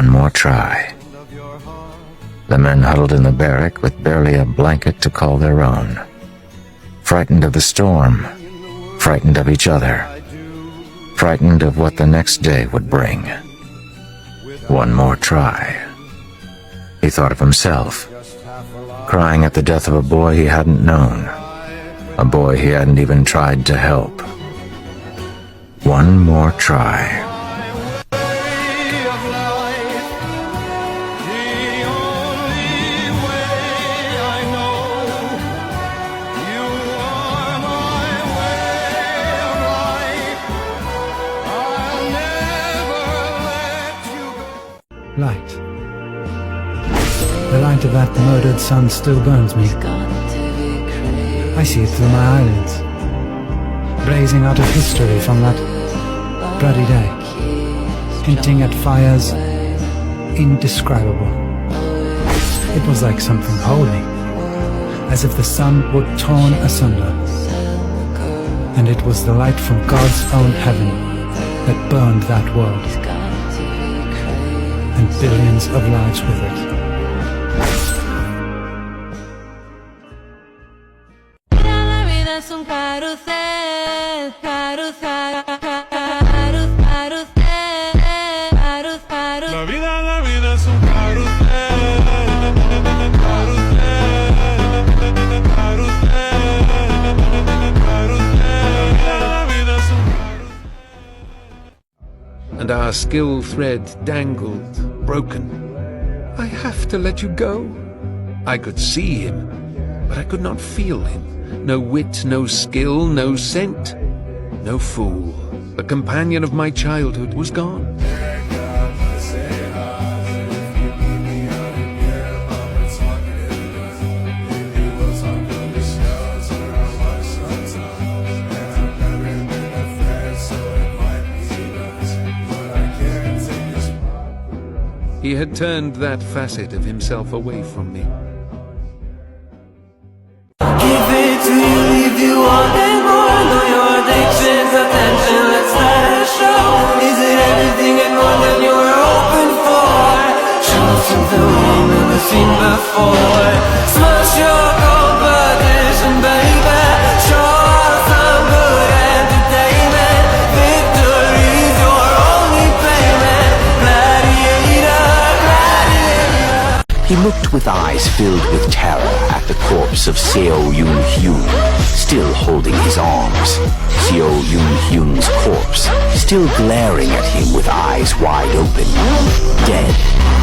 one more try. The men huddled in the barrack with barely a blanket to call their own. Frightened of the storm, frightened of each other, frightened of what the next day would bring. One more try. He thought of himself, crying at the death of a boy he hadn't known, a boy he hadn't even tried to help. One more try. Light. The light of that murdered sun still burns me. I see it through my eyelids, blazing out of history from that bloody day, hinting at fires indescribable. It was like something holy, as if the sun were torn asunder. And it was the light from God's own heaven that burned that world, and billions of lives with it. And our skill thread dangled, broken. I have to let you go. I could see him, but I could not feel him. No wit, no skill, no scent. No fool. The companion of my childhood was gone. He had turned that facet of himself away from me. Give it to you if you want it more. Know your addiction's attention, let's let it show. Is it everything and more than you were hoping for? Show something we've never seen before. Smash your competition, baby. Show us some good entertainment. Victory's your only payment. Gladiator, gladiator. He looked with eyes filled with terror at the corpse of Seo Yoon-hyun, still holding his arms. Seo Yoon-hyun's corpse, still glaring at him with eyes wide open. Dead,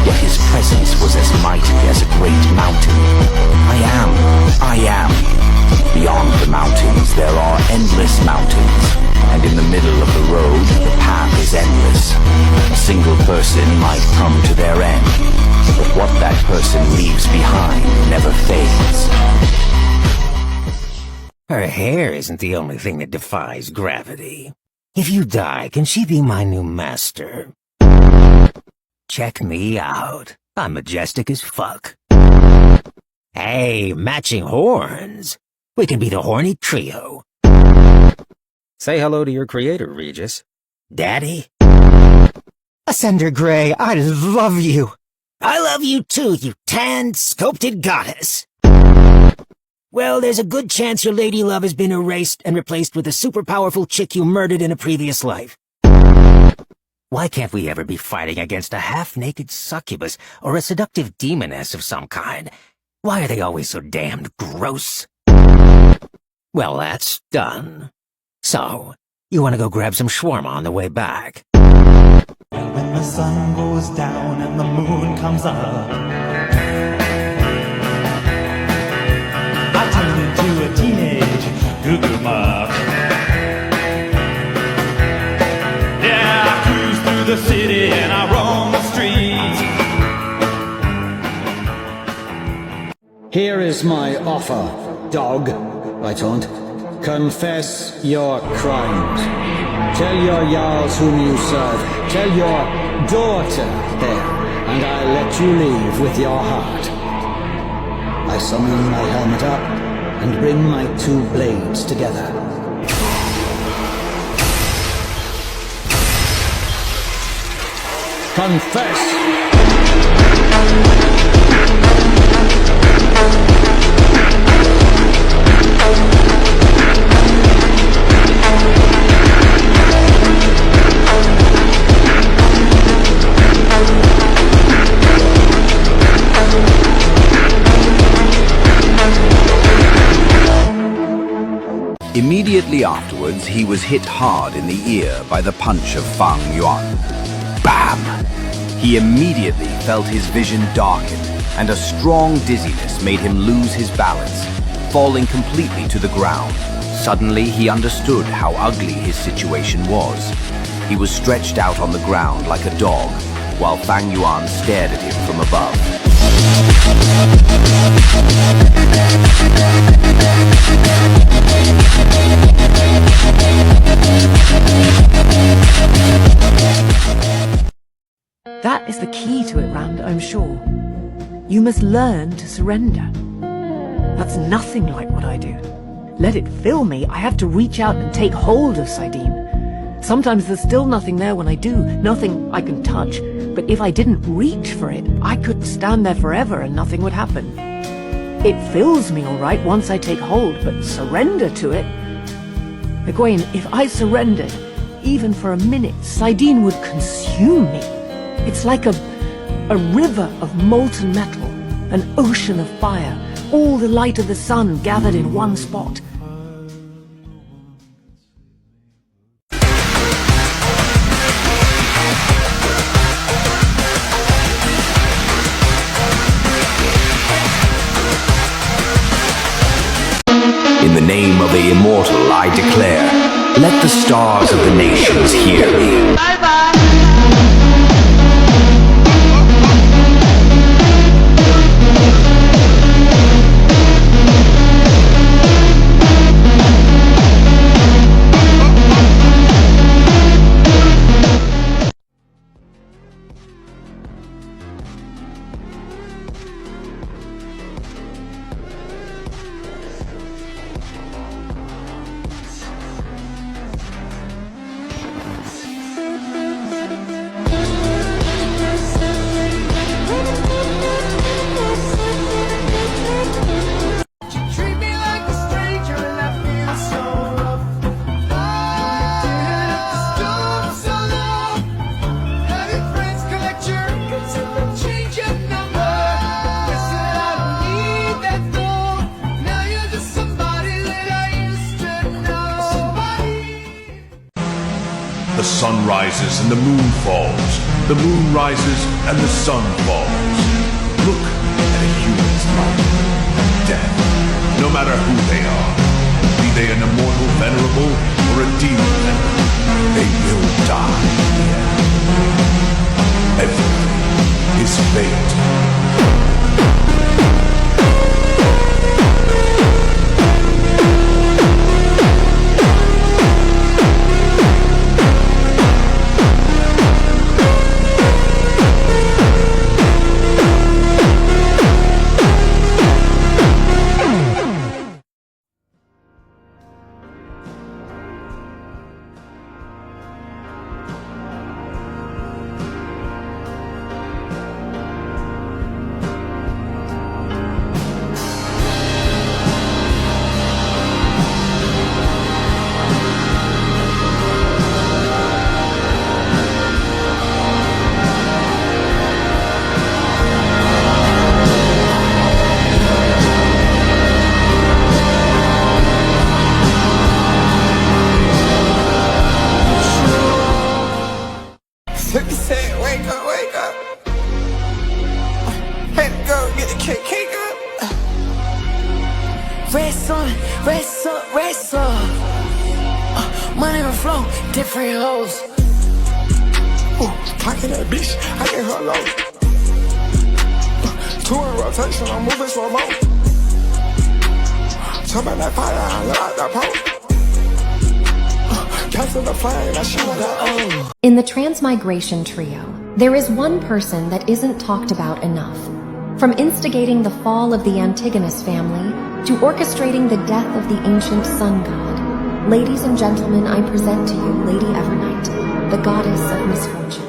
yet his presence was as mighty as a great mountain. I am. Beyond the mountains there are endless mountains, and in the middle of the road the path is endless. A single person might come to their end, but what that person leaves behind never fades. Her hair isn't the only thing that defies gravity. If you die, can she be my new master? Check me out. I'm majestic as fuck. Hey, matching horns. We can be the horny trio. Say hello to your creator, Regis. Daddy? Ascender Grey, I love you. I love you too, you tan, sculpted goddess. Well, there's a good chance your lady love has been erased and replaced with a super powerful chick you murdered in a previous life. Why can't we ever be fighting against a half-naked succubus or a seductive demoness of some kind? Why are they always so damned gross? Well, that's done. So, you want to go grab some shawarma on the way back? When the sun goes down and the moon comes up, I turn into a teenage goo-goo muck. Yeah, I cruise through the city and I roam the streets. Here is my offer, dog. I taunt. Confess your crimes. Tell your jarls whom you serve. Tell your daughter there, and I let you leave with your heart. I summon my helmet up and bring my two blades together. Confess! Immediately afterwards, he was hit hard in the ear by the punch of Fang Yuan. Bam! He immediately felt his vision darken, and a strong dizziness made him lose his balance, falling completely to the ground. Suddenly, he understood how ugly his situation was. He was stretched out on the ground like a dog, while Fang Yuan stared at him from above. That is the key to it, Rand, I'm sure. You must learn to surrender. That's nothing like what I do. Let it fill me. I have to reach out and take hold of Saidin. Sometimes there's still nothing there when I do, nothing I can touch. But if I didn't reach for it, I could stand there forever and nothing would happen. It fills me all right once I take hold, but surrender to it... Egwene, if I surrendered, even for a minute, Saidin would consume me. It's like a river of molten metal, an ocean of fire, all the light of the sun gathered in one spot. In the name of the immortal, I declare, let the stars of the nations hear me. Bye-bye! The sun rises and the moon falls. The moon rises and the sun falls. Look at a human's life and death, no matter who they are. Be they an immortal venerable or a demon venerable, they will die in the end. Everything is fate. Wake up, wake up. Had to go get the cake up. Rest on, rest up, rest up. Money on flow, different hoes. Ooh, pocket that bitch, I get her low. Two in rotation, I'm moving slow mo. Talk about that fire, I like that pole. In the Transmigration Trio, there is one person that isn't talked about enough. From instigating the fall of the Antigonus family to orchestrating the death of the ancient sun god, ladies and gentlemen, I present to you Lady Evernight, the goddess of misfortune.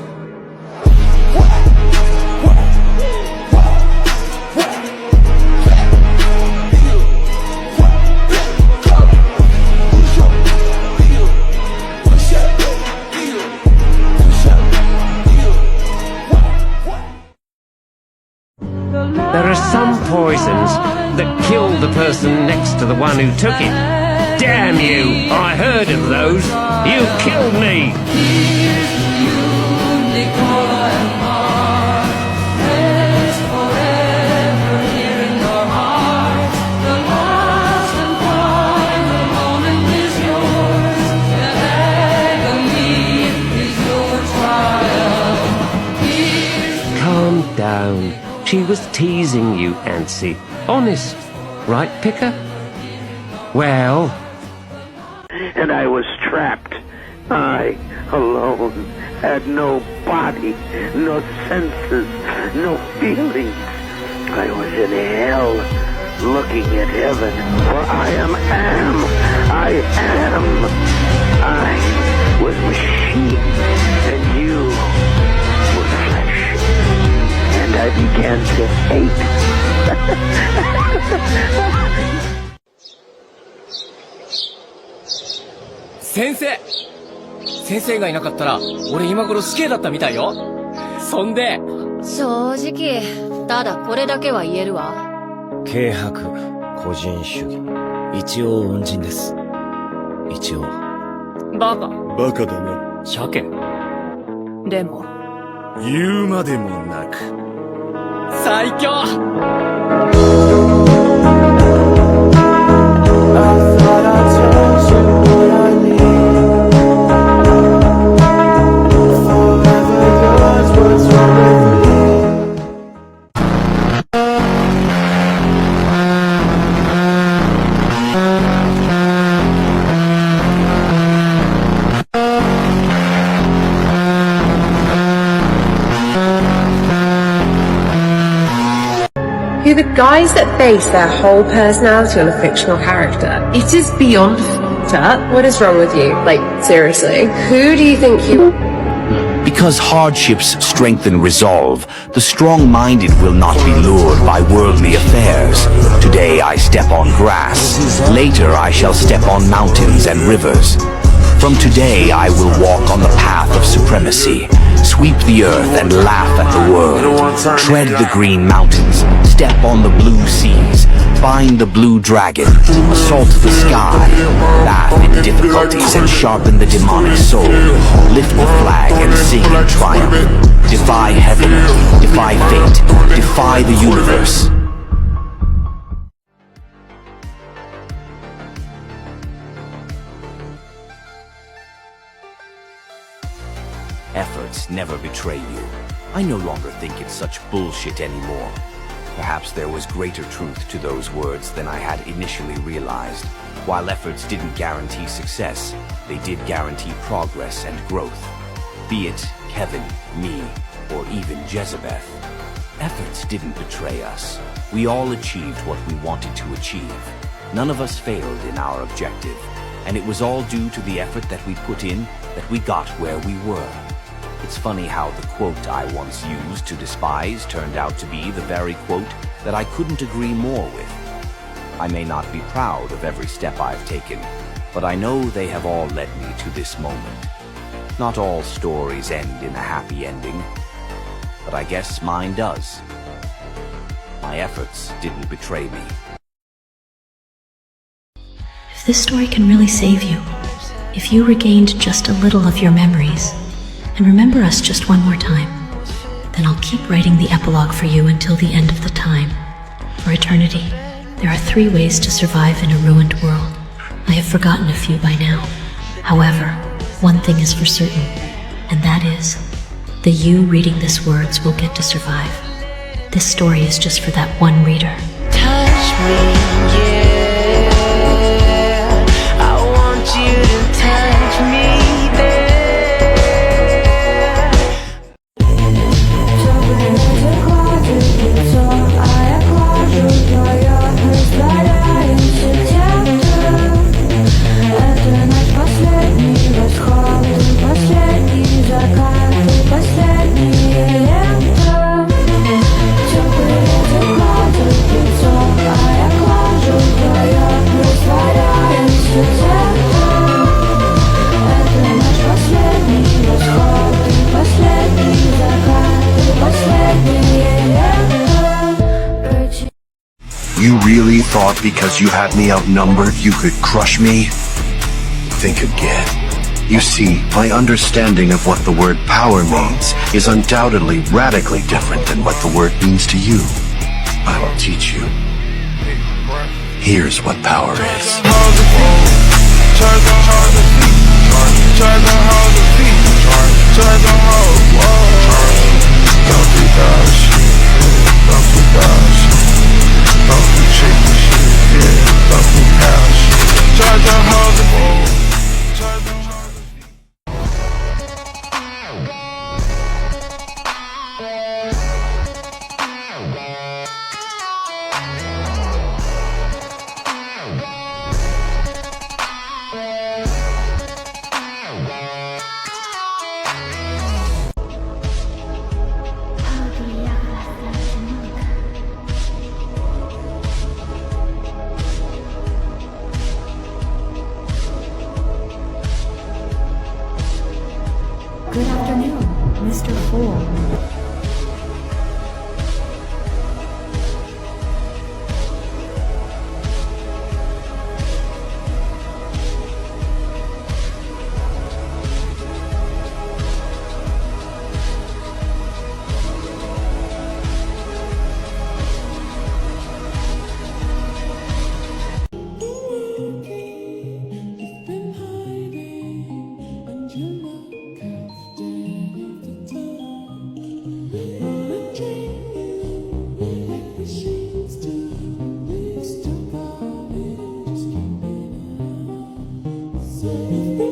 person next to the one who took it. Damn you! I heard of those. You killed me! Calm down. She was teasing you, Antsy. Honest. Right, Picker? Well... And I was trapped. I, alone, had no body, no senses, no feelings. I was in hell, looking at heaven, for I am. I was machine, and you were flesh. And I began to hate. 先生がいなかったら俺今頃死刑だったみたいよ。そんで正直ただこれだけは言えるわ。軽薄、個人主義、一応恩人です。一応。バカ。バカだな。鮭。でも言うまでもなく。最強。Who the guys that base their whole personality on a fictional character. It is beyond f***ed. What is wrong with you? Like, seriously. Who do you think you... Because hardships strengthen resolve, the strong-minded will not be lured by worldly affairs. Today I step on grass. Later I shall step on mountains and rivers. From today I will walk on the path of supremacy. Sweep the earth and laugh at the world. Tread the green mountains. Step on the blue seas. Find the blue dragon. Assault the sky. Bath in difficulties and sharpen the demonic soul. Lift the flag and sing in triumph. Defy heaven. Defy fate. Defy the universe. Efforts never betray you. I no longer think it's such bullshit anymore. Perhaps there was greater truth to those words than I had initially realized. While efforts didn't guarantee success, they did guarantee progress and growth. Be it Kevin, me, or even Jezebeth. Efforts didn't betray us. We all achieved what we wanted to achieve. None of us failed in our objective, and it was all due to the effort that we put in that we got where we were. It's funny how the quote I once used to despise turned out to be the very quote that I couldn't agree more with. I may not be proud of every step I've taken, but I know they have all led me to this moment. Not all stories end in a happy ending, but I guess mine does. My efforts didn't betray me. If this story can really save you, if you regained just a little of your memories, and remember us just one more time, then I'll keep writing the epilogue for you until the end of the time. For eternity, there are 3 ways to survive in a ruined world. I have forgotten a few by now. However, one thing is for certain, and that is, the you reading this words will get to survive. This story is just for that one reader. Touch me, yeah. I want you to touch me. thought because you had me outnumbered you could crush me? Think again. You see, my understanding of what the word power means is undoubtedly radically different than what the word means to you. I will teach you. Here's what power is. Good afternoon, Mr. Fool. Say